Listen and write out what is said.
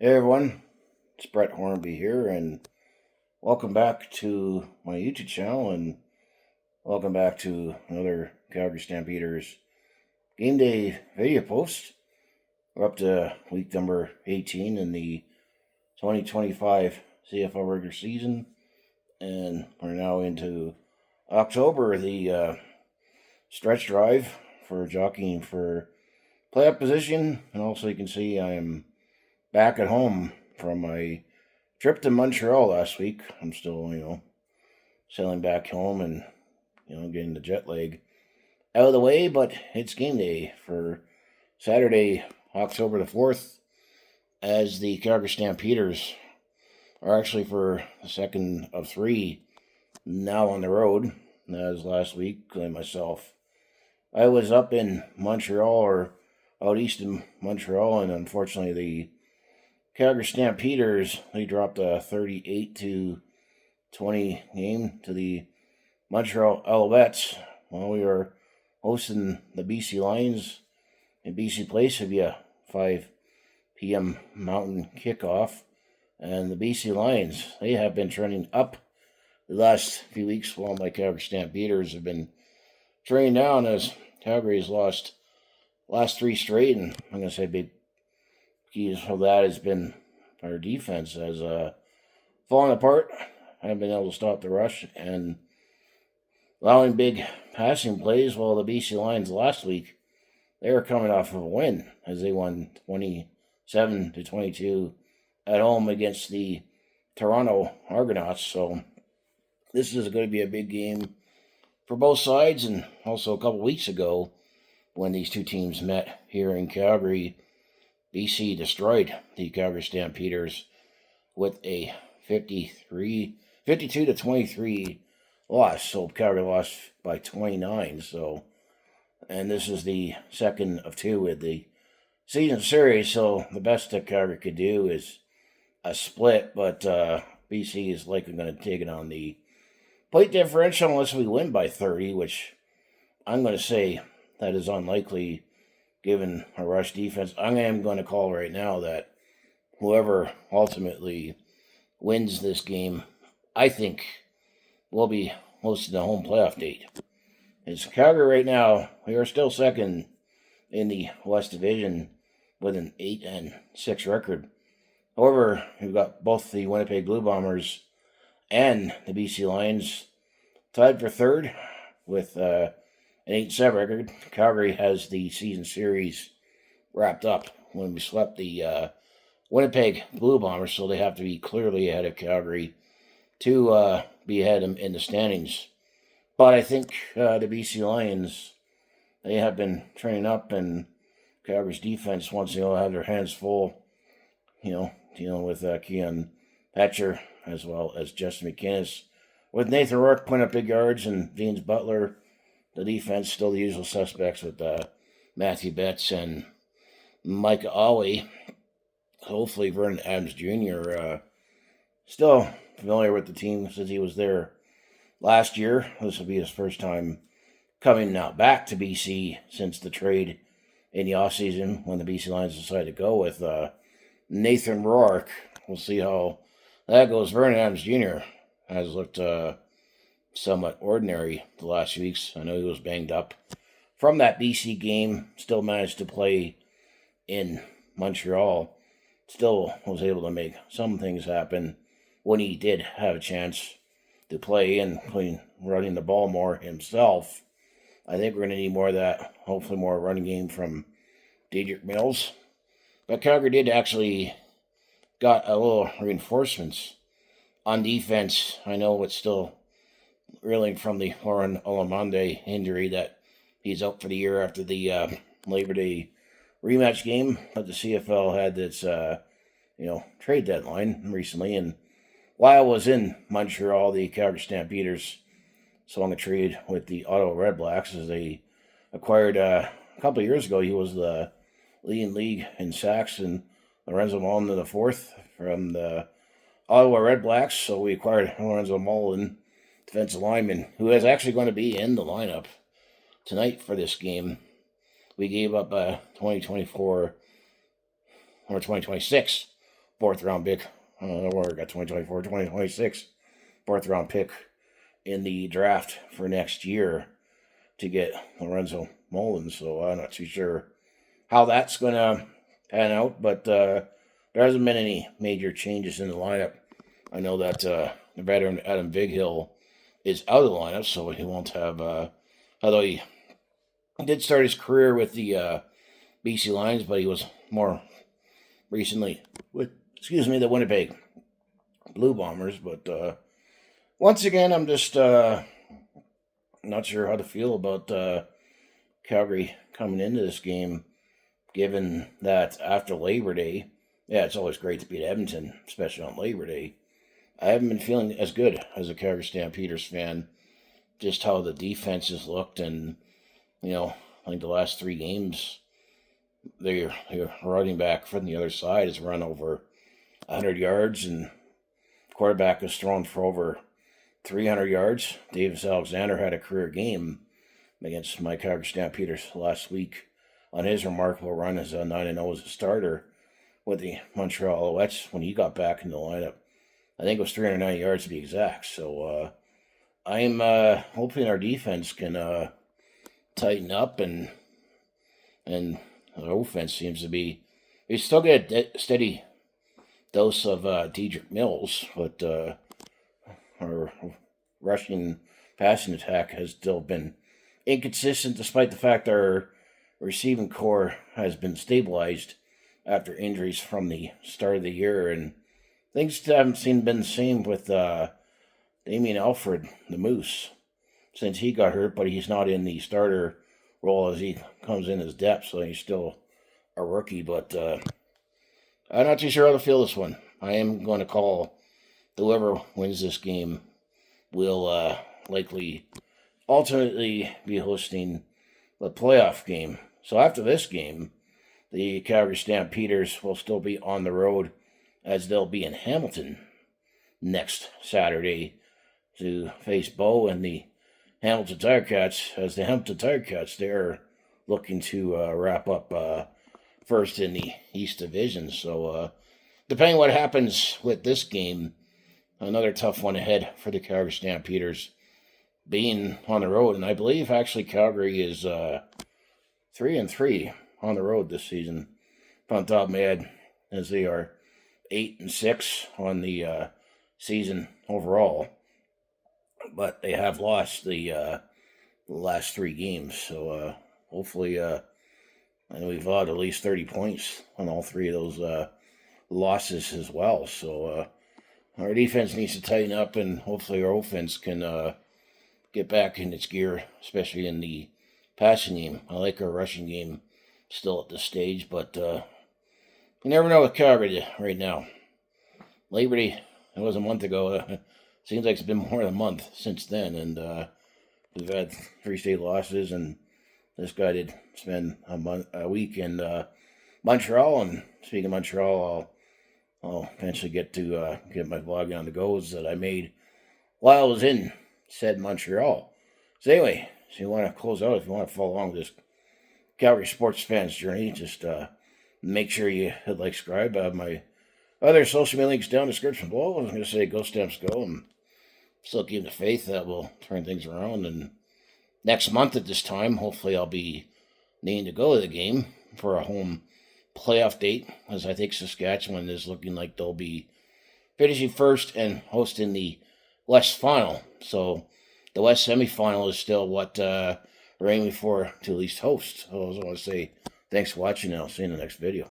Hey everyone, it's Brett Hornby here, and welcome back to my YouTube channel, and welcome back to another Calgary Stampeders game day video post. We're up to week number 18 in the 2025 CFL Regular season, and we're now into October, the stretch drive for jockeying for playoff position, and also you can see I am back at home from my trip to Montreal last week. I'm still, sailing back home and, getting the jet lag out of the way, but it's game day for Saturday, October the 4th, as the Calgary Stampeders are actually for the second of three now on the road, as last week, and myself. I was up in Montreal, or out east in Montreal, and unfortunately the Calgary Stampeders, they dropped a 38-20 game to the Montreal Alouettes while we were hosting the BC Lions in BC Place. It'd be a 5 p.m. Mountain kickoff. And the BC Lions, they have been trending up the last few weeks, while my Calgary Stampeders have been trending down, as Calgary has lost last three straight. And I'm going to say big keys for that has been our defense has fallen apart. Haven't been able to stop the rush and allowing big passing plays. While the BC Lions last week, they were coming off of a win as they won 27-22 at home against the Toronto Argonauts. So this is going to be a big game for both sides. And also a couple weeks ago, when these two teams met here in Calgary, BC destroyed the Calgary Stampeders with a 52-23 loss. So Calgary lost by 29. So, and this is the second of two with the season series. So the best that Calgary could do is a split, but BC is likely going to take it on the point differential unless we win by 30, which I'm going to say that is unlikely given a rush defense. I am going to call right now that whoever ultimately wins this game, I think, will be hosting the home playoff date. It's Calgary right now. We are still second in the West Division with an 8-6 record. However, we've got both the Winnipeg Blue Bombers and the BC Lions tied for third with an 8-7 record. Calgary has the season series wrapped up when we swept the Winnipeg Blue Bombers, so they have to be clearly ahead of Calgary to be ahead in the standings. But I think the BC Lions, they have been training up, and Calgary's defense, once they'll have their hands full, dealing with Keon Patcher as well as Justin McInnes. With Nathan Rourke putting up big yards and James Butler, the defense still the usual suspects with Matthew Betts and Micah Ollie. Hopefully Vernon Adams Jr. Still familiar with the team since he was there last year. This will be his first time coming now back to BC since the trade in the offseason when the BC Lions decided to go with Nathan Rourke. We'll see how that goes. Vernon Adams Jr. has looked somewhat ordinary the last few weeks. I know he was banged up from that BC game. Still managed to play in Montreal. Still was able to make some things happen when he did have a chance to play, including running the ball more himself. I think we're going to need more of that. Hopefully more running game from Dedrick Mills. But Calgary did actually got a little reinforcements on defense. I know it's still reeling from the Lauren Olamonde injury that he's out for the year after the Labor Day rematch game. But the CFL had its trade deadline recently, and while I was in Montreal, the Calgary Stampeders swung a trade with the Ottawa Red Blacks as they acquired a couple of years ago. He was the leading league in sacks, and Lorenzo Mullen the fourth from the Ottawa Red Blacks. So we acquired Lorenzo Mullen, defensive lineman, who is actually going to be in the lineup tonight for this game. We gave up a 2024 or 2026 fourth round pick. Or got 2024, 2026 fourth round pick in the draft for next year to get Lorenzo Mullins. So I'm not too sure how that's going to pan out, but there hasn't been any major changes in the lineup. I know that the veteran Adam Vighill is out of the lineup, so he won't have, although he did start his career with the BC Lions, but he was more recently with, the Winnipeg Blue Bombers. But once again, I'm just not sure how to feel about Calgary coming into this game, given that after Labor Day, yeah, it's always great to beat Edmonton, especially on Labor Day. I haven't been feeling as good as a Calgary Stampeders fan, just how the defense has looked, and, I think the last 3 games, their running back from the other side has run over 100 yards, and quarterback has thrown for over 300 yards. Davis Alexander had a career game against my Calgary Stampeders last week on his remarkable run as a 9-0 as a starter with the Montreal Alouettes when he got back in the lineup. I think it was 390 yards to be exact. So I'm hoping our defense can tighten up, and the offense seems to be. We still get a steady dose of Dedrick Mills, but our rushing passing attack has still been inconsistent, despite the fact our receiving core has been stabilized after injuries from the start of the year, and things haven't been the same with Damian Alfred, the Moose, since he got hurt, but he's not in the starter role as he comes in as depth, so he's still a rookie. But I'm not too sure how to feel this one. I am going to call whoever wins this game will likely ultimately be hosting the playoff game. So after this game, the Calgary Stampeders will still be on the road, as they'll be in Hamilton next Saturday to face Bo and the Hamilton Tiger-Cats, as the Hamilton Tiger-Cats, they're looking to wrap up first in the East Division. So depending what happens with this game, another tough one ahead for the Calgary Stampeders being on the road. And I believe actually Calgary is 3-3 on the road this season, on top of my head, as they are 8-6 on the season overall. But they have lost the last 3 games. So hopefully, and we've had at least 30 points on all 3 of those losses as well. So our defense needs to tighten up, and hopefully our offense can get back in its gear, especially in the passing game. I like our rushing game still at this stage, but you never know with Calgary right now. Labor Day, it was a month ago. Seems like it's been more than a month since then, and we've had 3 straight losses, and this guy did spend a week in Montreal. And speaking of Montreal, I'll eventually get to get my vlog on the goes that I made while I was in said Montreal. So anyway, so you want to close out, if you want to follow along with this Calgary sports fans journey, just make sure you hit like, subscribe. I have my other social media links down in the description below. I was going to say go Stamps go, and still keeping the faith that we'll turn things around. And next month at this time, hopefully I'll be needing to go to the game for a home playoff date, as I think Saskatchewan is looking like they'll be finishing first and hosting the West Final. So the West semifinal is still what we're aiming for to at least host. So I just want to say thanks for watching, and I'll see you in the next video.